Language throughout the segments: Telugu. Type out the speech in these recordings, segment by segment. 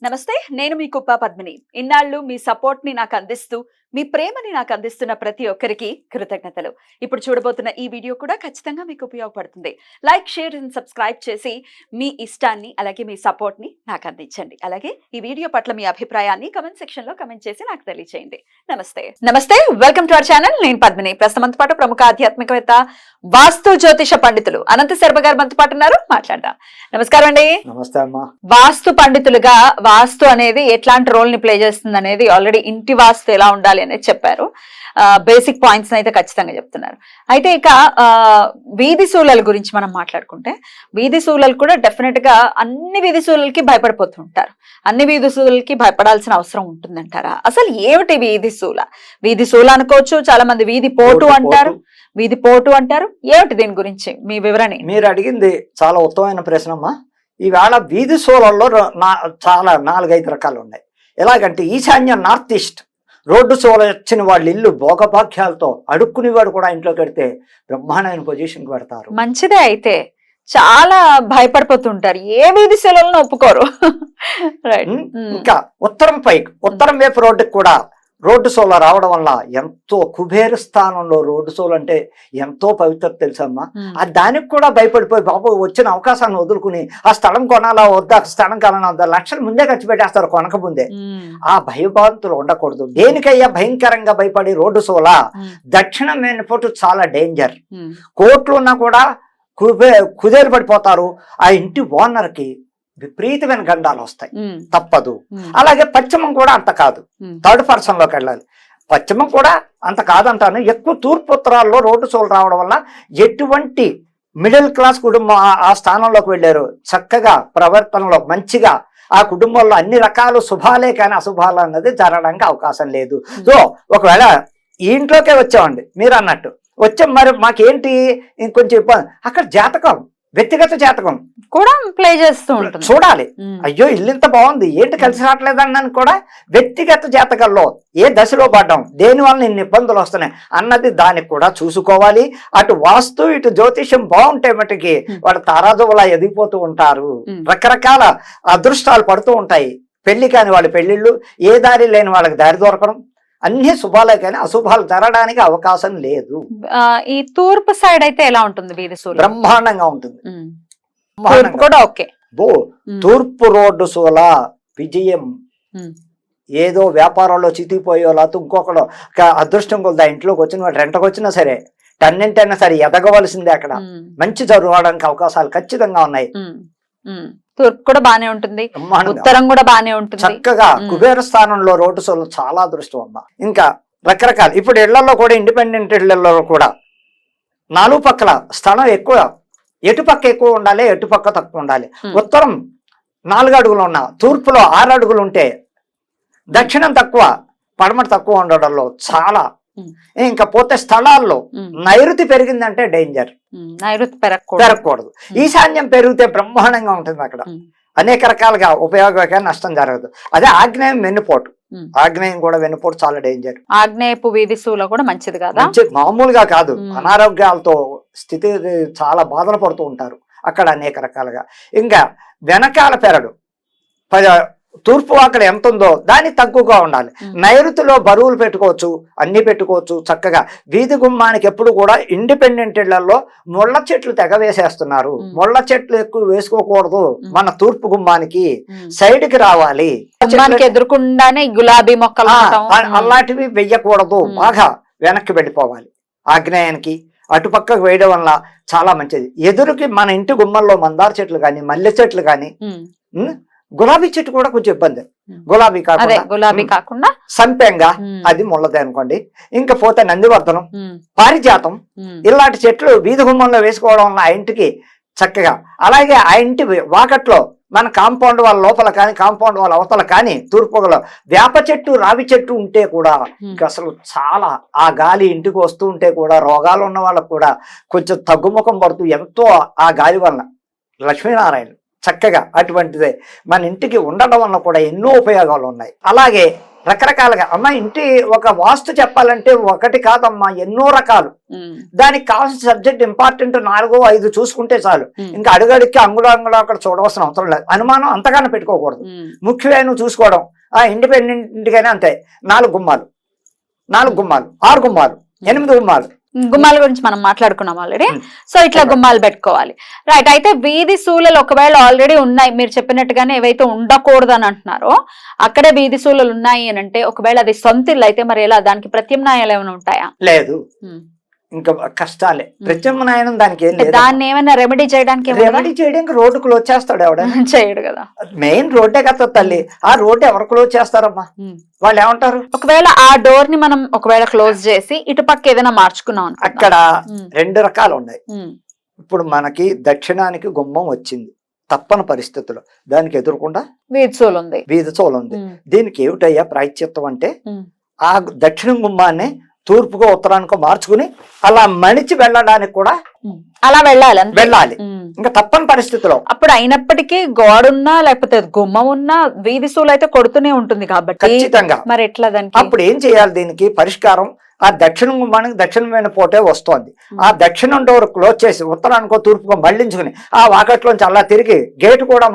నమస్తే, నేను మీ కుప్ప పద్మిని. ఇన్నాళ్ళు మీ సపోర్ట్ ని నాకు అందిస్తూ, మీ ప్రేమని నాకు అందిస్తున్న ప్రతి ఒక్కరికి కృతజ్ఞతలు. ఇప్పుడు చూడబోతున్న ఈ వీడియో కూడా ఖచ్చితంగా మీకు ఉపయోగపడుతుంది. లైక్, షేర్ అండ్ సబ్స్క్రైబ్ చేసి మీ ఇష్టాన్ని అలాగే మీ సపోర్ట్ ని నాకు అందించండి. అలాగే ఈ వీడియో పట్ల మీ అభిప్రాయాన్ని కమెంట్ సెక్షన్ లో కమెంట్ చేసి నాకు తెలియజేయండి. నమస్తే, వెల్కమ్ టు అవర్ ఛానల్. నేను పద్మిని. ప్రస్తుతంతో పాటు ప్రముఖ ఆధ్యాత్మికవేత్త, వాస్తు జ్యోతిష పండితులు అనంత శర్మ గారు మనతో పాటు ఉన్నారు. మాట్లాడదాం. నమస్కారం అండి. నమస్తే అమ్మా. వాస్తు పండితులుగా వాస్తు అనేది ఎట్లాంటి రోల్ ని ప్లే చేస్తుంది అనేది ఆల్రెడీ ఇంటి వాస్తు ఎలా ఉండాలి అనేది చెప్పారు. బేసిక్ పాయింట్స్ అయితే ఖచ్చితంగా చెప్తున్నారు. అయితే ఇక వీధి సూలల గురించి మనం మాట్లాడుకుంటే, వీధి సూలలు కూడా డెఫినెట్ గా అన్ని వీధి సూలలకి భయపడిపోతుంటారు. అన్ని వీధి సూలలకి భయపడాల్సిన అవసరం ఉంటుందంటారా? అసలు ఏమిటి వీధి సూల? వీధి సూల అనుకోవచ్చు, చాలా మంది వీధి పోటు అంటారు, వీధి పోటు అంటారు. ఏమిటి దీని గురించి మీ వివరణ? మీరు అడిగింది చాలా ఉత్తమమైన ప్రశ్న అమ్మా. ఈవేళ వీధి సూలల్లో చాలా 4-5 రకాలు ఉన్నాయి. ఎలాగంటే ఈశాన్య నార్త్ ఈస్ట్ రోడ్డు సోల వచ్చిన వాళ్ళ ఇల్లు భోగభాగ్యాలతో అడుక్కునేవాడు కూడా ఇంట్లోకి పెడితే బ్రహ్మాండమైన పొజిషన్కి పెడతారు. మంచిదే. అయితే చాలా భయపడిపోతుంటారు, ఏ వీధి సూలను ఒప్పుకోరు. ఇంకా ఉత్తరం వైపు రోడ్డుకి కూడా రోడ్డు సోల రావడం వల్ల ఎంతో కుబేర స్థానంలో రోడ్డు సోల అంటే ఎంతో పవిత్రత తెలుసమ్మా. దానికి కూడా భయపడిపోయి బాబు వచ్చిన అవకాశాన్ని వదులుకుని ఆ స్థలం కొనాలా వద్దా, స్థలం కొనాలా వద్దా, లక్షలు ముందే ఖర్చు పెట్టేస్తారు కొనక ముందే. ఆ భయభాంతులు ఉండకూడదు. దేనికయ్యా భయంకరంగా భయపడి రోడ్డు సోల దక్షిణం వెనుపోటు చాలా డేంజర్. కోట్లు ఉన్నా కూడా కుదేలు పడిపోతారు. ఆ ఇంటి ఓనర్కి విపరీతమైన గండాలు వస్తాయి, తప్పదు. అలాగే పశ్చిమం కూడా అంత కాదు, థర్డ్ పర్సన్ లోకి వెళ్ళాలి. పశ్చిమం కూడా అంత కాదంటాను. ఎక్కువ తూర్పు ఉత్తరాల్లో రోడ్డు సోలు రావడం వల్ల ఎటువంటి మిడిల్ క్లాస్ కుటుంబం ఆ స్థానంలోకి వెళ్ళారు, చక్కగా ప్రవర్తనలో మంచిగా ఆ కుటుంబంలో అన్ని రకాల శుభాలే కానీ అశుభాలు అన్నది జరగడానికి అవకాశం లేదు. సో ఒకవేళ ఈ ఇంట్లోకే వచ్చామండి, మీరు అన్నట్టు వచ్చాం, మరి మాకేంటి ఇంకొంచెం ఇబ్బంది, అక్కడ జాతకం, వ్యక్తిగత జాతకం కూడా ప్లే చేస్తూ ఉంటుంది. చూడాలి. అయ్యో ఇల్లు ఇంత బాగుంది, ఏంటి కలిసి రావట్లేదన్నాను కూడా వ్యక్తిగత జాతకంలో ఏ దశలో పడ్డాం, దేని వల్ల ఇన్ని ఇబ్బందులు వస్తున్నాయి అన్నది దానికి కూడా చూసుకోవాలి. అటు వాస్తు ఇటు జ్యోతిష్యం బాగుంటే మటుకి వాడు తారాజువలా ఎదిగిపోతూ ఉంటారు, రకరకాల అదృష్టాలు పడుతూ ఉంటాయి. పెళ్లి కాని వాళ్ళ పెళ్లిళ్ళు, ఏ దారి లేని వాళ్ళకి దారి దొరకడం, అన్ని శుభాలే కానీ అశుభాలు జరగడానికి అవకాశం లేదు. ఈ తూర్పు సైడ్ అయితే ఎలా ఉంటుంది వీధి సూల? బ్రహ్మాండంగా ఉంటుంది. కూడా ఓకే. తూర్పు రోడ్డు సూల విజయం. ఏదో వ్యాపారంలో చితికిపోయో లేకపోతే ఇంకొకడు అదృష్టం కొద్దా ఇంట్లోకి వచ్చిన వాడు రెంటకు వచ్చినా సరే టన్నింటైనా సరే ఎదగవలసిందే. అక్కడ మంచి జరగడానికి అవకాశాలు ఖచ్చితంగా ఉన్నాయి. తూర్పు కూడా బానే ఉంటుంది, ఉత్తరం కూడా బానే ఉంటుంది. చక్కగా కుబేర స్థానంలో రోడ్డు సోలు చాలా అదృష్టం అమ్మా. ఇంకా రకరకాల ఇప్పుడు ఇళ్లలో కూడా ఇండిపెండెంట్ ఇళ్లలో కూడా 4 పక్కల స్థలం ఎక్కువ, ఎటుపక్క ఎక్కువ ఉండాలి, ఎటుపక్క తక్కువ ఉండాలి. ఉత్తరం 4 అడుగులు ఉన్నా తూర్పులో 6 అడుగులు ఉంటే దక్షిణం తక్కువ, పడమట తక్కువ ఉండడంలో చాలా. ఇంకా పోతే స్థలాల్లో నైరుతి పెరిగిందంటే డేంజర్, నైరుతి పెరగకూడదు. ఈశాన్యం పెరిగితే బ్రహ్మాండంగా ఉంటుంది. అక్కడ అనేక రకాలుగా ఉపయోగం, నష్టం జరగదు. అదే ఆగ్నేయం వెన్నుపోటు, ఆగ్నేయం కూడా వెన్నుపోటు చాలా డేంజర్. ఆగ్నేయపు వీధి సూల కూడా మంచిది కాదా? మామూలుగా కాదు, అనారోగ్యాలతో స్థితి చాలా బాధలు పడుతూ ఉంటారు అక్కడ అనేక రకాలుగా. ఇంకా వెనకాల పెరడు తూర్పు అక్కడ ఎంత ఉందో దాన్ని తక్కువగా ఉండాలి. నైరుతిలో బరువులు పెట్టుకోవచ్చు, అన్ని పెట్టుకోవచ్చు చక్కగా. వీధి గుమ్మానికి ఎప్పుడు కూడా ఇండిపెండెంట్ ఇళ్లలో ముళ్ళ చెట్లు తెగ వేసేస్తున్నారు. ముళ్ళ చెట్లు ఎక్కువ వేసుకోకూడదు. మన తూర్పు గుమ్మానికి సైడ్ కి రావాలి, ఎదురుకుండానే గులాబీ మొక్కలు అలాంటివి వెయ్యకూడదు, బాగా వెనక్కి వెళ్ళిపోవాలి. ఆగ్నేయానికి అటుపక్కకు వేయడం వల్ల చాలా మంచిది. ఎదురుకి మన ఇంటి గుమ్మంలో మందార చెట్లు కానీ మల్లె చెట్లు కానీ, గులాబీ చెట్టు కూడా కొంచెం ఇబ్బంది. గులాబీ కాకుండా సంపెంగా అది ముళ్ళదే అనుకోండి. ఇంకా పోతే నందివర్ధనం, పారిజాతం ఇలాంటి చెట్లు వీధి గుమ్మంలో వేసుకోవడం వల్ల ఆ ఇంటికి చక్కగా. అలాగే ఆ ఇంటి వాకట్లో మన కాంపౌండ్ వాళ్ళ లోపల కానీ కాంపౌండ్ వాళ్ళ అవతల కానీ తూర్పులో వేప చెట్టు రావి చెట్టు ఉంటే కూడా అసలు చాలా, ఆ గాలి ఇంటికి వస్తూ ఉంటే కూడా రోగాలు ఉన్న వాళ్ళకు కూడా కొంచెం తగ్గుముఖం పడుతూ ఎంతో ఆ గాలి వలన. లక్ష్మీనారాయణ చక్కగా అటువంటిదే మన ఇంటికి ఉండడం వల్ల కూడా ఎన్నో ఉపయోగాలు ఉన్నాయి. అలాగే రకరకాలుగా అమ్మ ఇంటి ఒక వాస్తు చెప్పాలంటే ఒకటి కాదమ్మా, ఎన్నో రకాలు. దానికి కావాల్సిన సబ్జెక్ట్ ఇంపార్టెంట్ 4, 5 చూసుకుంటే చాలు. ఇంకా అడుగడికి అంగుళం అక్కడ చూడవలసిన అవసరం లేదు. అనుమానం అంతగానే పెట్టుకోకూడదు. ముఖ్యమైన చూసుకోవడం. ఇండిపెండెంట్ ఇంటికైనా అంతే. 4 గుమ్మాలు, 6 గుమ్మాలు, 8 గుమ్మాలు. గుమ్మాల గురించి మనం మాట్లాడుకున్నాం ఆల్రెడీ. సో ఇట్లా గుమ్మాలు పెట్టుకోవాలి. రైట్. అయితే వీధి సూలలు ఒకవేళ ఆల్రెడీ ఉన్నాయి, మీరు చెప్పినట్టుగానే ఏవైతే ఉండకూడదు అని అంటున్నారో అక్కడే వీధి సూలలు ఉన్నాయి అని అంటే, ఒకవేళ అది సొంత ఇల్లు అయితే మరి ఎలా, దానికి ప్రత్యామ్నాయాలు ఏమైనా ఉంటాయా? లేదు, ఇంకా కష్టాలే. ప్రత్యామ్నాయం దానికి ఏం లేదు. దాన్ని ఏమైనా రెమెడీ చేయడానికి రోడ్డు క్లోజ్ చేస్తాడు ఎవడ? చేయడు కదా. మెయిన్ రోడ్డే కదా తల్లి. ఆ రోడ్డు ఎవరు క్లోజ్ చేస్తారమ్మా? వాళ్ళు ఏమంటారు? ఒకవేళ ఆ డోర్ ని మనం ఒకవేళ క్లోజ్ చేసి ఇటుపక్క ఏదైనా మార్చుకున్నాం, అక్కడ 2 రకాలు ఉన్నాయి. ఇప్పుడు మనకి దక్షిణానికి గుమ్మం వచ్చింది, తప్పని పరిస్థితుల్లో దానికి ఎదురకుండా వీధి సోలు ఉంది. దీనికి ఏమిటయ్యా ప్రాయశ్చిత్తం అంటే, ఆ దక్షిణ గుమ్మాన్ని తూర్పుకో ఉత్తరానికో మార్చుకుని అలా మణిచి వెళ్ళడానికి కూడా అలా వెళ్ళాలి. ఇంకా తప్పని పరిస్థితిలో. అప్పుడు అయినప్పటికీ గోడున్నా లేకపోతే గుమ్మం ఉన్నా వీధి సూలు అయితే కొడుతూనే ఉంటుంది కాబట్టి ఖచ్చితంగా. మరి ఎట్లా దానికి? అప్పుడు ఏం చేయాలి? దీనికి పరిష్కారం, ఆ దక్షిణం గుమ్మానికి దక్షిణమైన పోటే వస్తోంది. ఆ దక్షిణం డోర్ క్లోజ్ చేసి ఉత్తరానికో తూర్పుకో మళ్లించుకుని ఆ వాకట్లోంచి అలా తిరిగి గేటు కూడా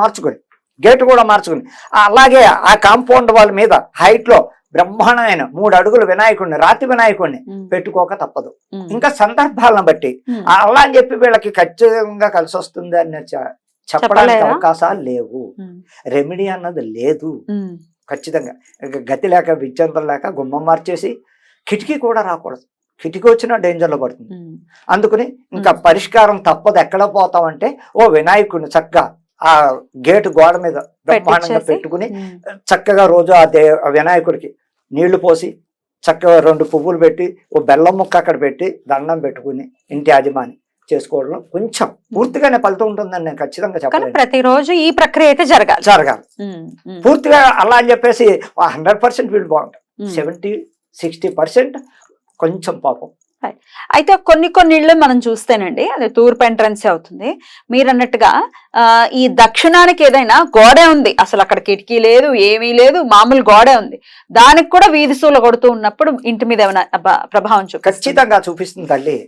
మార్చుకుని అలాగే ఆ కాంపౌండ్ వాళ్ళ మీద హైట్ లో బ్రహ్మాండమైన 3 అడుగుల వినాయకుడిని, రాతి వినాయకుడిని పెట్టుకోక తప్పదు. ఇంకా సందర్భాలను బట్టి అలా అని చెప్పి వీళ్ళకి ఖచ్చితంగా కలిసి వస్తుంది అని చెప్పడానికి అవకాశాలు లేవు. రెమెడీ అన్నది లేదు. ఖచ్చితంగా గతి లేక విద్యంతం లేక గుమ్మం మార్చేసి కిటికీ కూడా రాకూడదు. కిటికీ వచ్చినా డేంజర్ లో పడుతుంది. అందుకని ఇంకా పరిష్కారం తప్పదు. ఎక్కడ పోతామంటే ఓ వినాయకుడిని చక్కగా ఆ గేటు గోడ మీద బ్రహ్మాండంగా పెట్టుకుని చక్కగా రోజు ఆ వినాయకుడికి నీళ్లు పోసి చక్కగా 2 పువ్వులు పెట్టి ఓ బెల్లం ముక్క అక్కడ పెట్టి దండం పెట్టుకుని ఇంటి యాజమాని చేసుకోవడం కొంచెం పూర్తిగానే ఫలితం ఉంటుందని నేను ఖచ్చితంగా చెప్పాలి. ప్రతిరోజు ఈ ప్రక్రియ అయితే జరగాలి. పూర్తిగా అలా అని చెప్పేసి 100% వీళ్ళు బాగుంటారు. 70-60% కొంచెం పాపం. అయితే కొన్ని ఇళ్ళు మనం చూస్తేనండి, అది తూర్పు ఎంట్రన్స్ అవుతుంది. మీరు అన్నట్టుగా ఈ దక్షిణానికి ఏదైనా గోడే ఉంది, అసలు అక్కడ కిటికీ లేదు, ఏమీ లేదు, మామూలు గోడే ఉంది. దానికి కూడా వీధి సూల కొడుతూ ఉన్నప్పుడు ఇంటి మీద ఏమైనా ప్రభావం ఖచ్చితంగా చూపిస్తుంది తల్లి.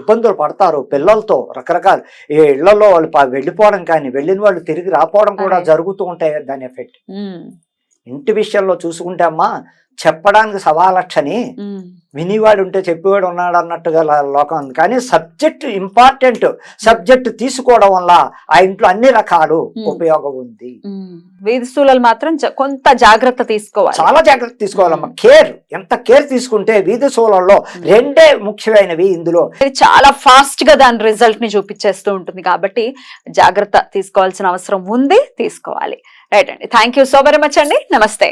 ఇబ్బందులు పడతారు పిల్లలతో. రకరకాల ఈ ఇళ్లలో వాళ్ళు వెళ్ళిపోవడం కానీ వెళ్ళిన వాళ్ళు తిరిగి రాపోవడం కూడా జరుగుతూ ఉంటాయి. దాని ఎఫెక్ట్ ఇంటి విషయంలో చూసుకుంటే అమ్మా, చెప్పడానికి 1,00,000 వినివాడు ఉంటే చెప్పేవాడు ఉన్నాడు అన్నట్టుగా లోకం ఉంది. కానీ సబ్జెక్ట్ ఇంపార్టెంట్. సబ్జెక్ట్ తీసుకోవడం వల్ల ఆ ఇంట్లో అన్ని రకాలు ఉపయోగం ఉంది. వీధి సూలలు మాత్రం కొంత జాగ్రత్త తీసుకోవాలి, చాలా జాగ్రత్త తీసుకోవాలమ్మా. ఎంత కేర్ తీసుకుంటే వీధి సూలల్లో 2 ముఖ్యమైనవి. ఇందులో చాలా ఫాస్ట్ గా దాని రిజల్ట్ ని చూపించేస్తూ ఉంటుంది కాబట్టి జాగ్రత్త తీసుకోవాల్సిన అవసరం ఉంది, తీసుకోవాలి. రైట్ అండి. Thank you so very much అండి. నమస్తే.